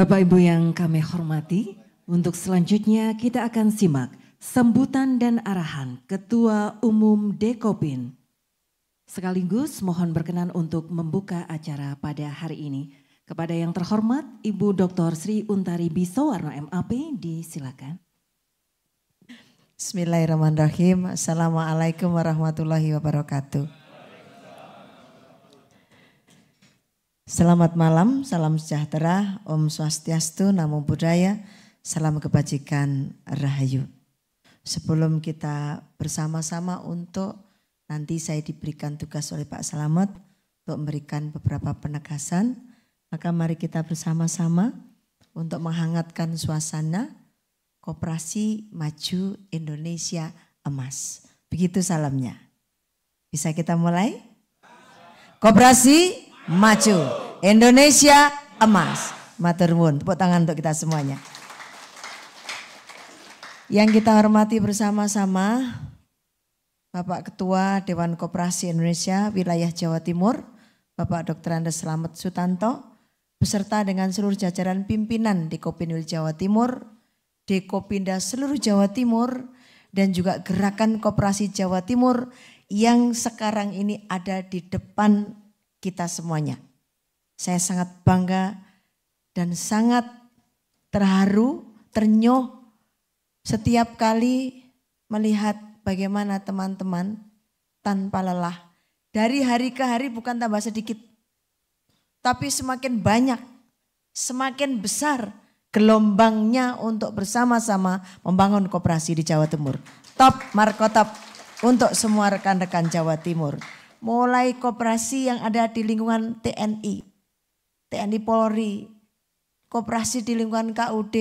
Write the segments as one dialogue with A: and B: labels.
A: Bapak Ibu yang kami hormati, untuk selanjutnya kita akan simak sambutan dan arahan Ketua Umum Dekopin. Sekaligus mohon berkenan untuk membuka acara pada hari ini. Kepada yang terhormat Ibu Dr. Sri Untari Bisowarno MAP, disilakan.
B: Bismillahirrahmanirrahim. Assalamualaikum warahmatullahi wabarakatuh. Selamat malam, salam sejahtera, Om Swastiastu, Namo Buddhaya, salam kebajikan, Rahayu. Sebelum kita bersama-sama untuk nanti saya diberikan tugas oleh Pak Slamet untuk memberikan beberapa penegasan, maka mari kita bersama-sama untuk menghangatkan suasana Koperasi Maju Indonesia Emas. Begitu salamnya. Bisa kita mulai? Koperasi Maju Indonesia Emas. Matur nuwun, tepuk tangan untuk kita semuanya. Yang kita hormati bersama-sama Bapak Ketua Dewan Koperasi Indonesia Wilayah Jawa Timur, Bapak Dr. Andes Slamet Sutanto, beserta dengan seluruh jajaran pimpinan Dekopinwil Jawa Timur, Dekopinda seluruh Jawa Timur, dan juga Gerakan Koperasi Jawa Timur yang sekarang ini ada di depan kita semuanya. Saya sangat bangga dan sangat terharu, ternyuh setiap kali melihat bagaimana teman-teman tanpa lelah. Dari hari ke hari bukan tambah sedikit, tapi semakin banyak, semakin besar gelombangnya untuk bersama-sama membangun koperasi di Jawa Timur. Top markotop untuk semua rekan-rekan Jawa Timur. Mulai koperasi yang ada di lingkungan TNI Polri, koperasi di lingkungan KUD,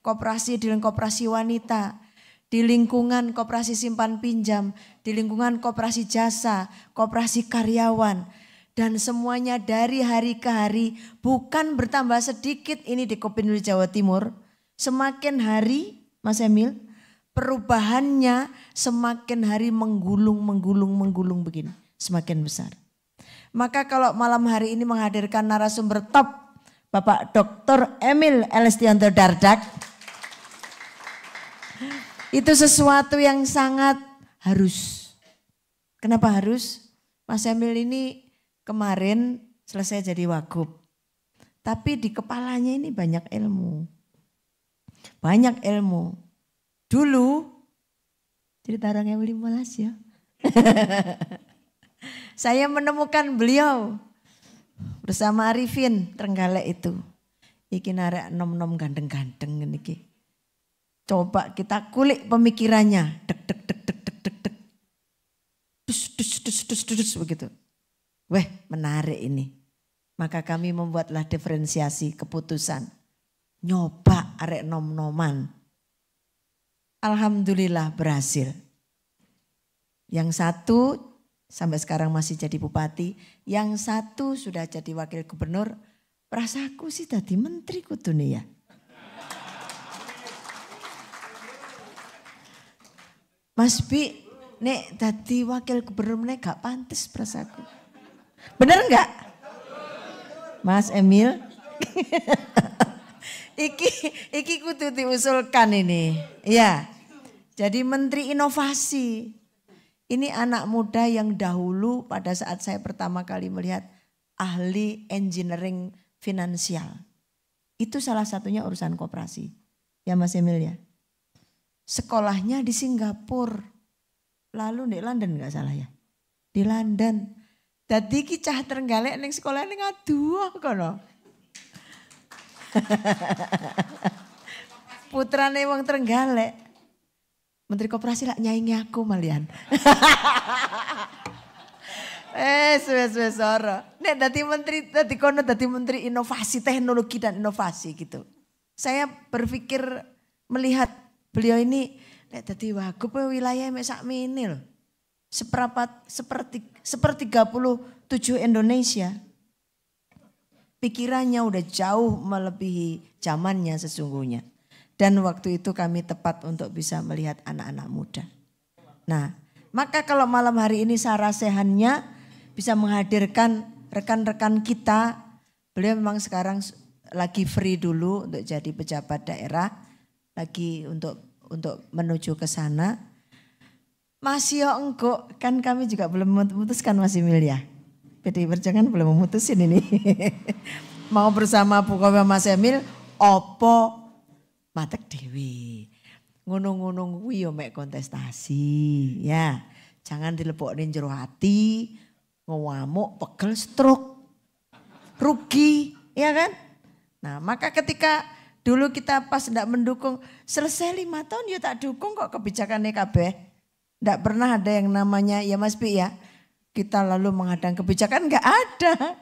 B: koperasi di lingkungan koperasi wanita, di lingkungan koperasi simpan pinjam, di lingkungan koperasi jasa, koperasi karyawan. Dan semuanya dari hari ke hari bukan bertambah sedikit ini di Dekopinwil Jawa Timur. Semakin hari Mas Emil, perubahannya semakin hari menggulung begini. Semakin besar. Maka kalau malam hari ini menghadirkan narasumber top Bapak Dr. Emil Elestianto Dardak, itu sesuatu yang sangat harus. Kenapa harus? Mas Emil ini kemarin selesai jadi wagub, tapi di kepalanya ini banyak ilmu. Banyak ilmu. Dulu, cerita orang Emil Molas ya. Saya menemukan beliau bersama Arifin Trenggalek itu. Iki narek nom-nom gandeng-gandeng ini. Coba kita kulik pemikirannya. Dek dek dek dek dek dek dek. Dus begitu. Weh, menarik ini. Maka kami membuatlah diferensiasi keputusan. Nyoba arek nom-noman. Alhamdulillah berhasil. Yang satu sampai sekarang masih jadi bupati, yang satu sudah jadi wakil gubernur. Perasaku sih tadi menteri kudune ya. Mas Bi, nek tadi wakil gubernur nek gak pantes perasaku. Bener enggak? Mas Emil? iki kudu diusulkan ini. Ya. Jadi Menteri Inovasi. Ini anak muda yang dahulu pada saat saya pertama kali melihat ahli engineering finansial. Itu salah satunya urusan koperasi. Ya Mas Emil ya. Sekolahnya di Singapura. Lalu di London enggak salah ya. Di London. Dadi ki cah Trenggalek ning sekolah ning aduh kono. Putrane wong Trenggalek. Menteri Koperasi lak nyaingi aku malian. Wes ora. Nek dadi menteri dadi kono dadi menteri inovasi, teknologi dan inovasi gitu. Saya berpikir melihat beliau ini nek dadi wagub wilayah mek sakmene lho. Sepertiga 37 Indonesia. Pikirannya udah jauh melebihi zamannya sesungguhnya. Dan waktu itu kami tepat untuk bisa melihat anak-anak muda. Nah, maka kalau malam hari ini sarasehannya bisa menghadirkan rekan-rekan kita. Beliau memang sekarang lagi free dulu untuk jadi pejabat daerah, lagi untuk menuju ke sana. Masih engko, kan kami juga belum memutuskan Mas Emil ya. PDI Perjuangan belum memutusin ini. Mau bersama pokoknya Mas Emil, opo matek dewi. Ngunung-ngunung kuwi yo mek kontestasi ya. Jangan dilepokne jero hati, ngamuk, pegel, stroke. Rugi, ya kan? Nah, maka ketika dulu kita pas tidak mendukung, selesai 5 tahun ya tak dukung kok kebijakannya kabeh. Tidak pernah ada yang namanya, ya Mas Pi ya, kita lalu menghadang kebijakan, enggak ada.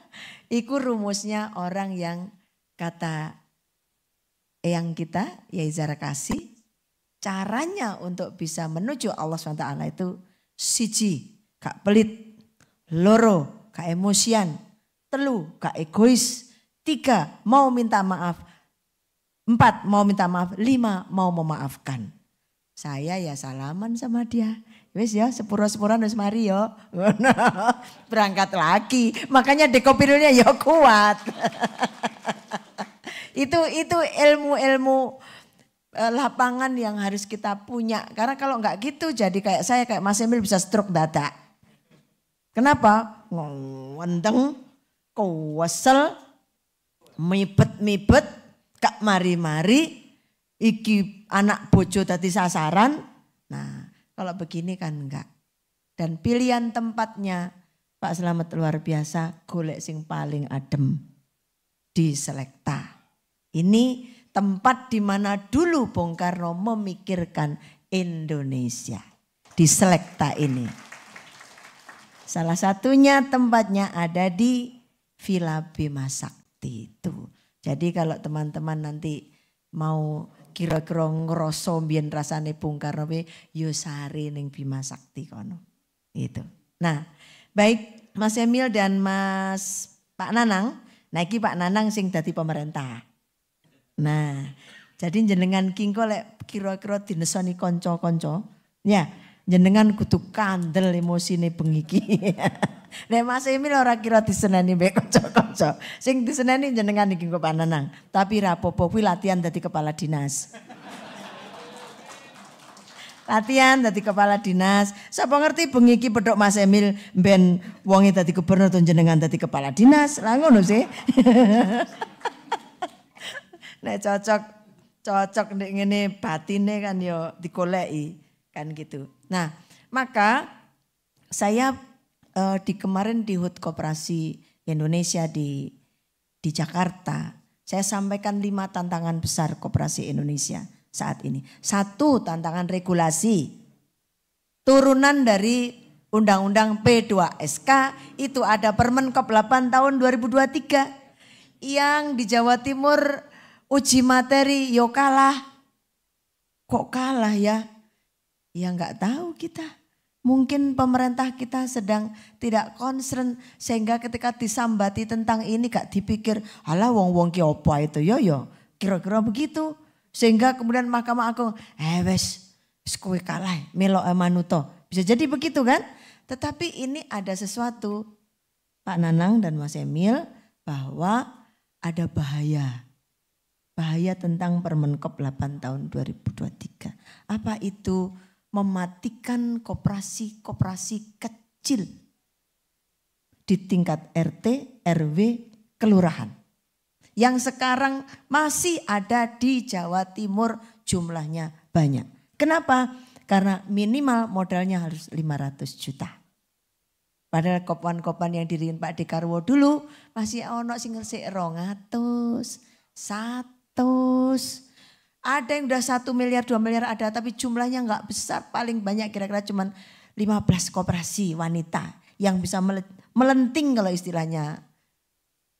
B: Iku rumusnya orang yang kata eyang kita, ya Izara kasih, caranya untuk bisa menuju Allah SWT itu siji, gak pelit, loro, gak emosian, telu, gak egois, 3, mau minta maaf, 4, mau minta maaf, 5, mau memaafkan. Saya ya salaman sama dia. Wis ya sepuro-sepuran wis mari yo. Berangkat lagi. Makanya dekopilnya ya kuat. itu ilmu-ilmu lapangan yang harus kita punya. Karena kalau enggak gitu jadi kayak saya, kayak Mas Emil bisa stroke dadak. Kenapa? Ngwendeng, kewesel, mibet-mibet, kak mari-mari, iki anak bojo tadi sasaran. Nah kalau begini kan enggak. Dan pilihan tempatnya Pak Slamet luar biasa, golek sing paling adem di Selekta. Ini tempat di mana dulu Bung Karno memikirkan Indonesia. Di Selekta ini. Salah satunya tempatnya ada di Villa Bima Sakti itu. Jadi kalau teman-teman nanti mau kira-kira ngeroso mbiyen rasane Bung Karno yo sari ning Bima Sakti kono. Itu. Nah, baik Mas Emil dan Mas Pak Nanang, nah iki Pak Nanang sing dadi pemerintah. Nah, jadi jenengan kingko lek kira-kira dinesoni kanca-kanca, ya jenengan kudu kandel emosine bengi iki. Nek Mas Emil ora kira diseneni mbek kanca-kanca. Sing diseneni jenengan iki kok Pak Nanang. Tapi ra apa-apa kuwi latihan dadi kepala dinas. Latihan dadi kepala dinas. Sapa ngerti bengi iki pedhok Mas Emil ben wonge dadi gubernur to jenengan dadi kepala dinas. Lah ngono sih. Nek cocok nek ngene batine kan yo digoleki kan gitu. Nah, maka saya di kemarin di HUT Koperasi Indonesia di Jakarta, saya sampaikan 5 tantangan besar Koperasi Indonesia saat ini. 1, tantangan regulasi. Turunan dari Undang-Undang P2SK itu ada Permenkop 8 tahun 2023 yang di Jawa Timur uji materi yo kalah. Kok kalah ya? Ya enggak tahu kita. Mungkin pemerintah kita sedang tidak concern sehingga ketika disambati tentang ini gak dipikir alah wong-wong ki apa itu yo kira-kira begitu. Sehingga kemudian Mahkamah Agung wes kowe kalah melok manuto. Bisa jadi begitu kan? Tetapi ini ada sesuatu Pak Nanang dan Mas Emil bahwa ada bahaya. Bahaya tentang Permenkop 8 tahun 2023. Apa itu? Mematikan koperasi-koperasi kecil di tingkat RT, RW, kelurahan. Yang sekarang masih ada di Jawa Timur jumlahnya banyak. Kenapa? Karena minimal modalnya harus 500 juta. Padahal kopan-kopan yang diriin Pak Dekarwo dulu masih ono sing ngersik 200, 100. Ada yang udah 1 miliar, 2 miliar ada, tapi jumlahnya enggak besar. Paling banyak kira-kira cuma 15 koperasi wanita yang bisa melenting kalau istilahnya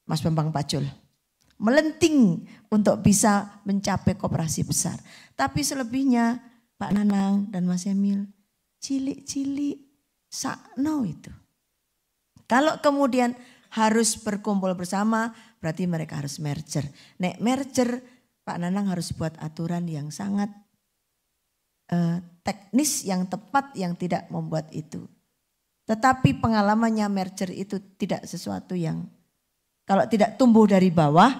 B: Mas Bambang Pacul. Melenting untuk bisa mencapai koperasi besar. Tapi selebihnya Pak Nanang dan Mas Emil cilik-cilik sakno itu. Kalau kemudian harus berkumpul bersama berarti mereka harus merger. Nek merger Pak Nanang harus buat aturan yang sangat teknis, yang tepat, yang tidak membuat itu. Tetapi pengalamannya merger itu tidak sesuatu yang kalau tidak tumbuh dari bawah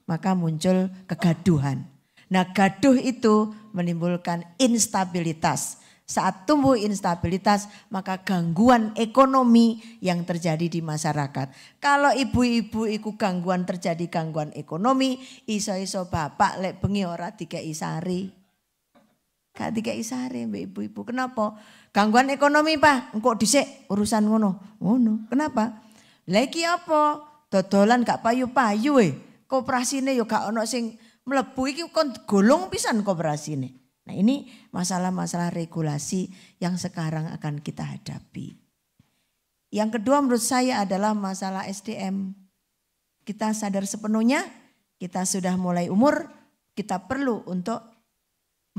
B: maka muncul kegaduhan. Nah, gaduh itu menimbulkan instabilitas. Saat tumbuh instabilitas, maka gangguan ekonomi yang terjadi di masyarakat. Kalau ibu-ibu iku terjadi gangguan ekonomi, iso-iso bapak lek bengi ora dikei sari. Gak dikei sari mbak ibu-ibu. Kenapa? Gangguan ekonomi Pak, engkau dhisik urusan ngono. Ngono. Kenapa? Lagi apa? Dodolan gak payu-payu Koperasine yo gak ono sing mlebu iki kon golong pisan koperasine. Nah ini masalah-masalah regulasi yang sekarang akan kita hadapi. Yang kedua menurut saya adalah masalah SDM. Kita sadar sepenuhnya, kita sudah mulai umur, kita perlu untuk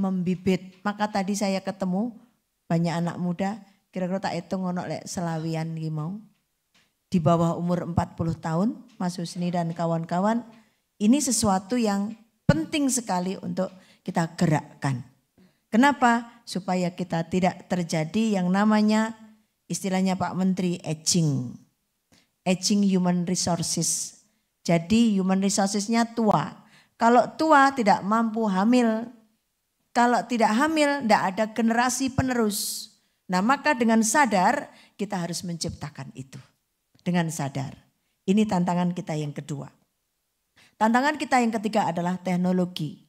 B: membibit. Maka tadi saya ketemu banyak anak muda, kira-kira tak hitung ono lek selawian iki mau. Di bawah umur 40 tahun, Mas Husni dan kawan-kawan, ini sesuatu yang penting sekali untuk kita gerakkan. Kenapa? Supaya kita tidak terjadi yang namanya istilahnya Pak Menteri aging. Aging human resources. Jadi human resourcesnya tua. Kalau tua tidak mampu hamil. Kalau tidak hamil tidak ada generasi penerus. Nah maka dengan sadar kita harus menciptakan itu. Dengan sadar. Ini tantangan kita yang kedua. Tantangan kita yang ketiga adalah teknologi.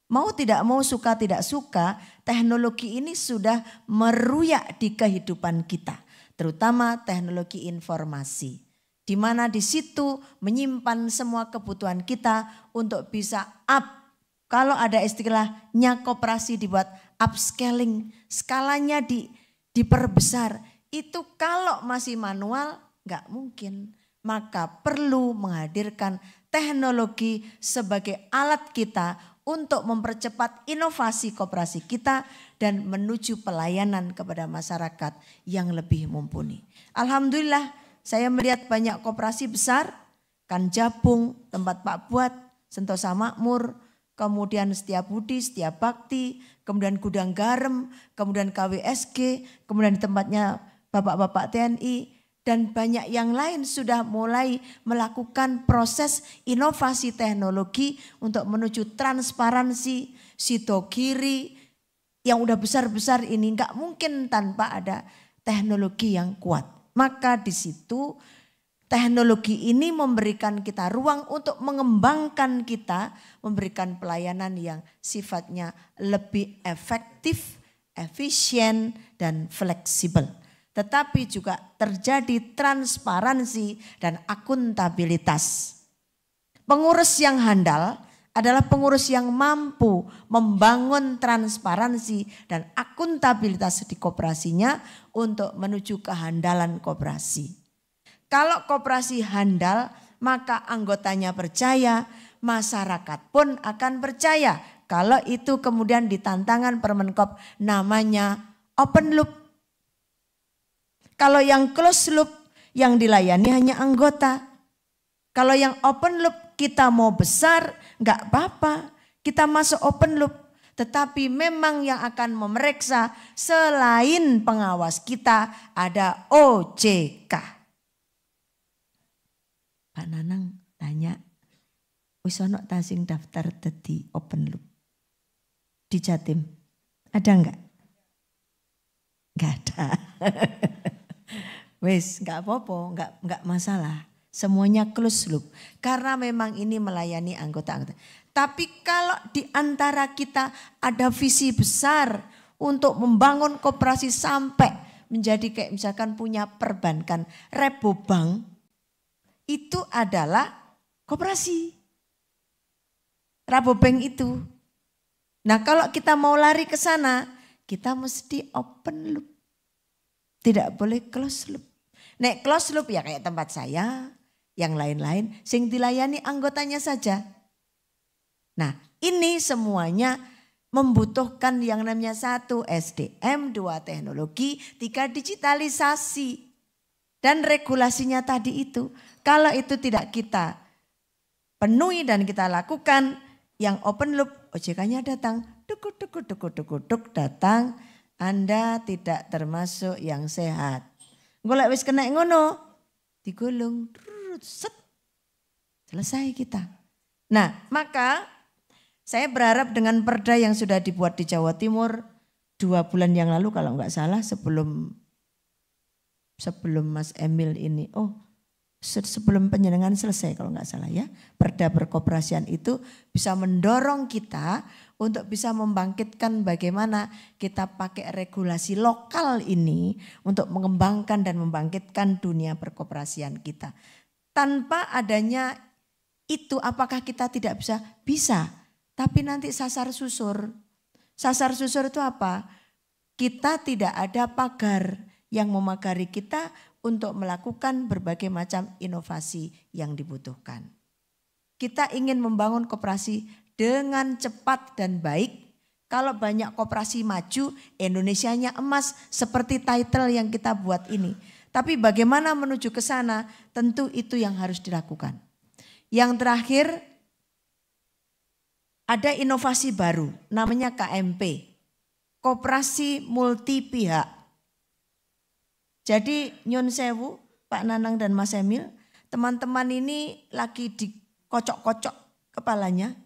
B: Mau tidak mau, suka tidak suka, teknologi ini sudah meruyak di kehidupan kita. Terutama teknologi informasi. Di mana di situ menyimpan semua kebutuhan kita untuk bisa up. Kalau ada istilahnya koperasi dibuat upscaling, skalanya diperbesar. Itu kalau masih manual nggak mungkin. Maka perlu menghadirkan teknologi sebagai alat kita untuk mempercepat inovasi koperasi kita dan menuju pelayanan kepada masyarakat yang lebih mumpuni. Alhamdulillah saya melihat banyak koperasi besar, Kan Jabung, tempat Pak Buat, Sentosa Makmur, kemudian Setiabudi, Setiabakti, kemudian Gudang Garam, kemudian KWSG, kemudian di tempatnya Bapak-Bapak TNI, dan banyak yang lain sudah mulai melakukan proses inovasi teknologi untuk menuju transparansi, sidogiri yang udah besar-besar ini nggak mungkin tanpa ada teknologi yang kuat. Maka di situ teknologi ini memberikan kita ruang untuk mengembangkan kita, memberikan pelayanan yang sifatnya lebih efektif, efisien, dan fleksibel. Tetapi juga terjadi transparansi dan akuntabilitas. Pengurus yang handal adalah pengurus yang mampu membangun transparansi dan akuntabilitas di koperasinya untuk menuju kehandalan koperasi. Kalau koperasi handal, maka anggotanya percaya, masyarakat pun akan percaya. Kalau itu kemudian di tantangan Permenkop namanya open loop. Kalau yang close loop yang dilayani hanya anggota. Kalau yang open loop kita mau besar enggak apa-apa. Kita masuk open loop. Tetapi memang yang akan memeriksa selain pengawas kita ada OJK. Pak Nanang tanya, wis ono ta sing daftar dadi open loop di Jatim? Ada enggak? Enggak ada. Wis enggak apa-apa, enggak masalah. Semuanya close loop. Karena memang ini melayani anggota-anggota. Tapi kalau di antara kita ada visi besar untuk membangun koperasi sampai menjadi kayak misalkan punya perbankan Rebobank, itu adalah koperasi. Rabobank itu. Nah kalau kita mau lari ke sana, kita mesti open loop. Tidak boleh close loop. Nek close loop ya kayak tempat saya, yang lain-lain, sing dilayani anggotanya saja. Nah ini semuanya membutuhkan yang namanya 1 SDM, 2 teknologi, 3 digitalisasi. Dan regulasinya tadi itu. Kalau itu tidak kita penuhi dan kita lakukan, yang open loop OJK-nya datang, duk datang, Anda tidak termasuk yang sehat. Golek wis kena ngono, digulung, set, selesai kita. Nah, maka saya berharap dengan perda yang sudah dibuat di Jawa Timur 2 bulan yang lalu kalau nggak salah sebelum Mas Emil ini, sebelum penjenengan selesai kalau nggak salah ya, perda perkoperasian itu bisa mendorong kita untuk bisa membangkitkan bagaimana kita pakai regulasi lokal ini untuk mengembangkan dan membangkitkan dunia perkoperasian kita. Tanpa adanya itu apakah kita tidak bisa? Bisa, tapi nanti sasar susur. Sasar susur itu apa? Kita tidak ada pagar yang memagari kita untuk melakukan berbagai macam inovasi yang dibutuhkan. Kita ingin membangun koperasi dengan cepat dan baik. Kalau banyak koperasi maju, Indonesianya emas seperti title yang kita buat ini. Tapi bagaimana menuju ke sana, tentu itu yang harus dilakukan. Yang terakhir, ada inovasi baru namanya KMP, Koperasi Multi Pihak. Jadi nyun sewu Pak Nanang dan Mas Emil, teman-teman ini lagi dikocok-kocok kepalanya.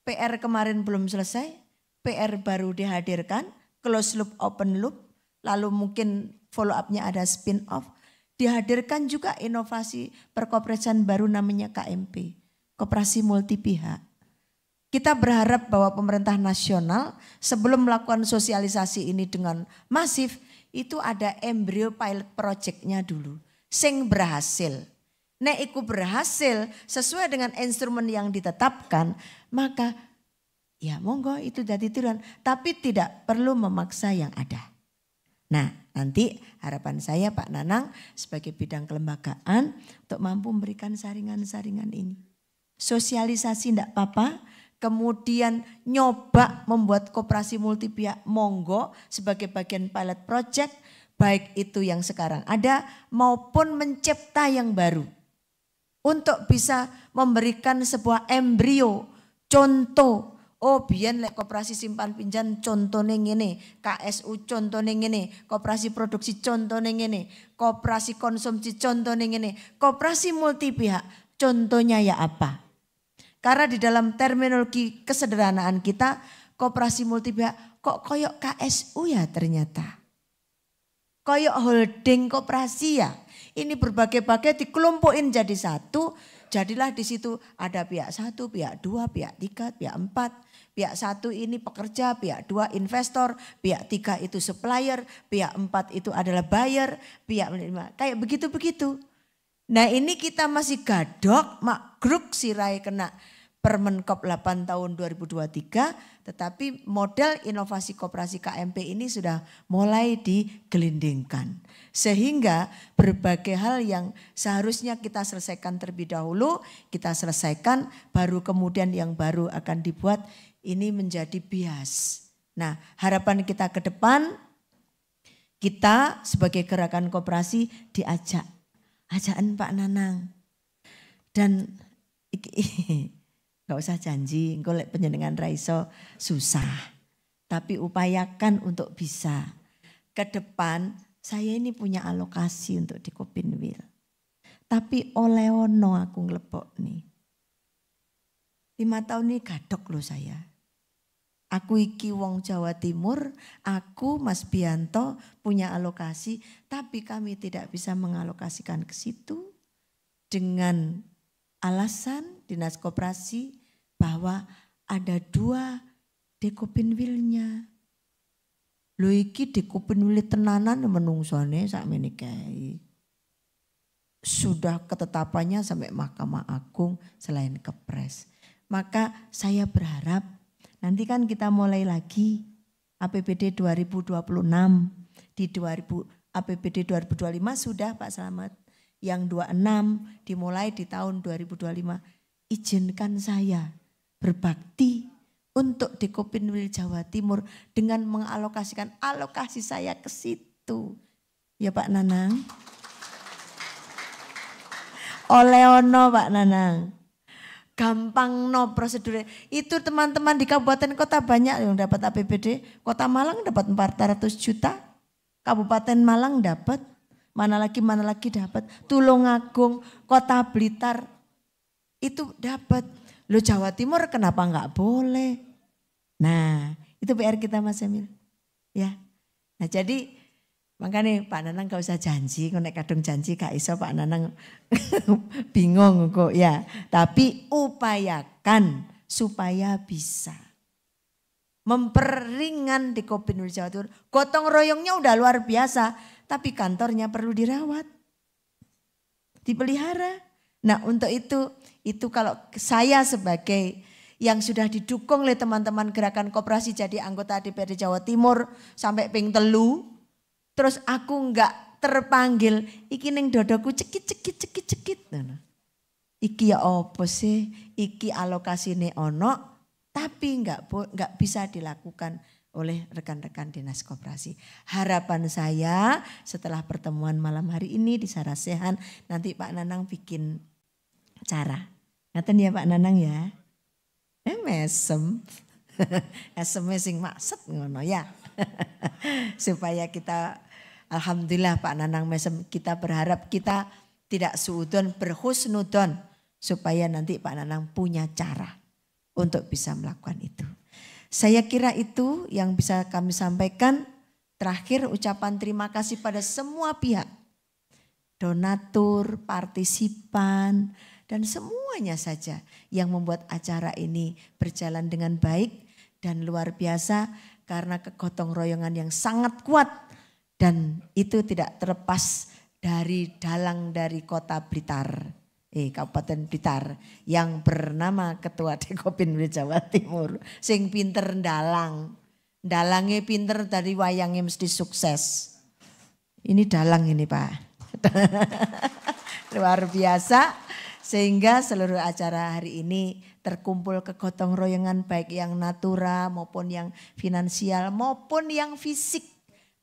B: PR kemarin belum selesai, PR baru dihadirkan, close loop, open loop, lalu mungkin follow up-nya ada spin off. Dihadirkan juga inovasi perkoperasian baru namanya KMP, Koperasi Multi Pihak. Kita berharap bahwa pemerintah nasional sebelum melakukan sosialisasi ini dengan masif, itu ada embrio pilot project-nya dulu. Sing berhasil. Nek iku berhasil sesuai dengan instrumen yang ditetapkan, maka ya monggo itu jadi tiruan. Tapi tidak perlu memaksa yang ada. Nah nanti harapan saya Pak Nanang sebagai bidang kelembagaan untuk mampu memberikan saringan-saringan ini. Sosialisasi enggak apa-apa. Kemudian nyoba membuat koperasi multi pihak monggo sebagai bagian pilot project. Baik itu yang sekarang ada maupun mencipta yang baru. Untuk bisa memberikan sebuah embrio, contoh. Oh biyen lek koperasi simpan pinjam contohnya ngene, KSU contohnya ngene, koperasi produksi contohnya ngene, koperasi konsumsi contohnya ngene, koperasi multi pihak contohnya ya apa? Karena di dalam terminologi kesederhanaan kita, koperasi multi pihak kok koyok KSU ya ternyata. Koyok holding koperasi ya. Ini berbagai-bagai dikelompokin jadi satu. Jadilah di situ ada pihak 1, pihak 2, pihak 3, pihak 4. Pihak 1 ini pekerja, pihak 2 investor, pihak 3 itu supplier, pihak 4 itu adalah buyer, pihak 5. Kayak begitu-begitu. Nah ini kita masih gadok, makruk sirai kena Permenkop 8 tahun 2023, tetapi model inovasi koperasi KMP ini sudah mulai digelindingkan. Sehingga berbagai hal yang seharusnya kita selesaikan terlebih dahulu, kita selesaikan, baru kemudian yang baru akan dibuat, ini menjadi bias. Nah harapan kita ke depan, kita sebagai gerakan koperasi diajak, ajakan Pak Nanang. Dan gak usah janji, golek penjenengan raiso susah. Tapi upayakan untuk bisa. Ke depan saya ini punya alokasi untuk di Kopinwil. Tapi oleh ono aku ngelepok nih. 5 tahun ini gadok loh saya. Aku iki wong Jawa Timur, aku Mas Bianto punya alokasi. Tapi kami tidak bisa mengalokasikan ke situ dengan alasan Dinas Koperasi bahwa ada 2 Dekopinwilnya. Lho iki Dekopinwil tenanan menungsone sakmene kae. Sudah ketetapannya sampai Mahkamah Agung selain Kepres. Maka saya berharap nanti kan kita mulai lagi APBD 2026 di APBD 2025 sudah Pak Slamet. Yang 26 dimulai di tahun 2025. Izinkan saya berbakti untuk Dekopinwil Jawa Timur dengan mengalokasikan alokasi saya ke situ. Ya Pak Nanang. Oleh ono Pak Nanang. Gampang no prosedurnya. Itu teman-teman di kabupaten kota banyak yang dapat APBD. Kota Malang dapat 400 juta. Kabupaten Malang dapat. Mana lagi dapat. Tulungagung, Kota Blitar itu dapat. Lo Jawa Timur kenapa nggak boleh? Nah itu PR kita Mas Emil. Ya. Nah jadi makanya Pak Nanang gak usah janji. Kalau kadung janji gak iso Pak Nanang bingung kok ya. Tapi upayakan supaya bisa. Memperingan di Kopin Jawa Timur. Gotong royongnya udah luar biasa. Tapi kantornya perlu dirawat. Dipelihara. Nah untuk itu kalau saya sebagai yang sudah didukung oleh teman-teman gerakan koperasi jadi anggota DPRD Jawa Timur sampai ping telu, terus aku enggak terpanggil, iki ning dodoku cekit. Iki ya apa sih? Iki alokasine ono, tapi enggak bisa dilakukan oleh rekan-rekan dinas koperasi. Harapan saya setelah pertemuan malam hari ini di Sarasehan, nanti Pak Nanang bikin cara. Ngaten ya Pak Nanang ya. Mesem. Esemnya sing maksud ngono ya. Supaya kita alhamdulillah Pak Nanang mesem, kita berharap kita tidak suudon berhusnudon. Supaya nanti Pak Nanang punya cara untuk bisa melakukan itu. Saya kira itu yang bisa kami sampaikan. Terakhir ucapan terima kasih pada semua pihak. Donatur, partisipan, dan semuanya saja yang membuat acara ini berjalan dengan baik dan luar biasa karena kegotong royongan yang sangat kuat dan itu tidak terlepas dari dalang dari kota Blitar, Kabupaten Blitar yang bernama Ketua Dekopin Jawa Timur, sing pinter dalangnya pinter dari wayangnya mesti sukses. Ini dalang ini Pak, luar biasa. Sehingga seluruh acara hari ini terkumpul kegotong royongan baik yang natura maupun yang finansial maupun yang fisik.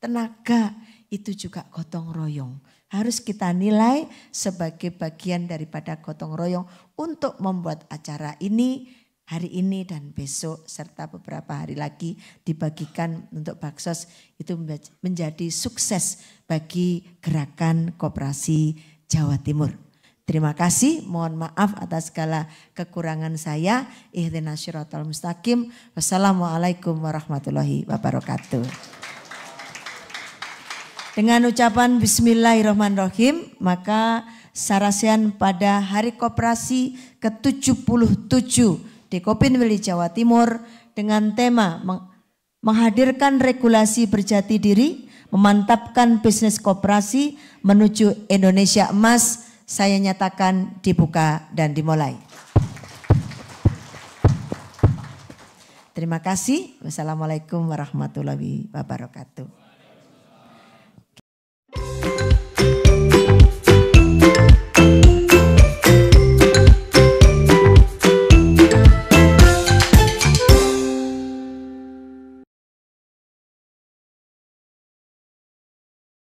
B: Tenaga itu juga gotong royong. Harus kita nilai sebagai bagian daripada gotong royong untuk membuat acara ini hari ini dan besok serta beberapa hari lagi dibagikan untuk baksos itu menjadi sukses bagi gerakan koperasi Jawa Timur. Terima kasih, mohon maaf atas segala kekurangan saya. Ihdinas syiratal mustaqim. Wassalamualaikum warahmatullahi wabarakatuh. Dengan ucapan bismillahirrahmanirrahim, maka Sarasehan pada Hari Koperasi ke-77 di Kopinwili Jawa Timur dengan tema menghadirkan regulasi berjati diri, memantapkan bisnis koperasi menuju Indonesia Emas. Saya nyatakan dibuka dan dimulai. Terima kasih. Wassalamualaikum warahmatullahi wabarakatuh.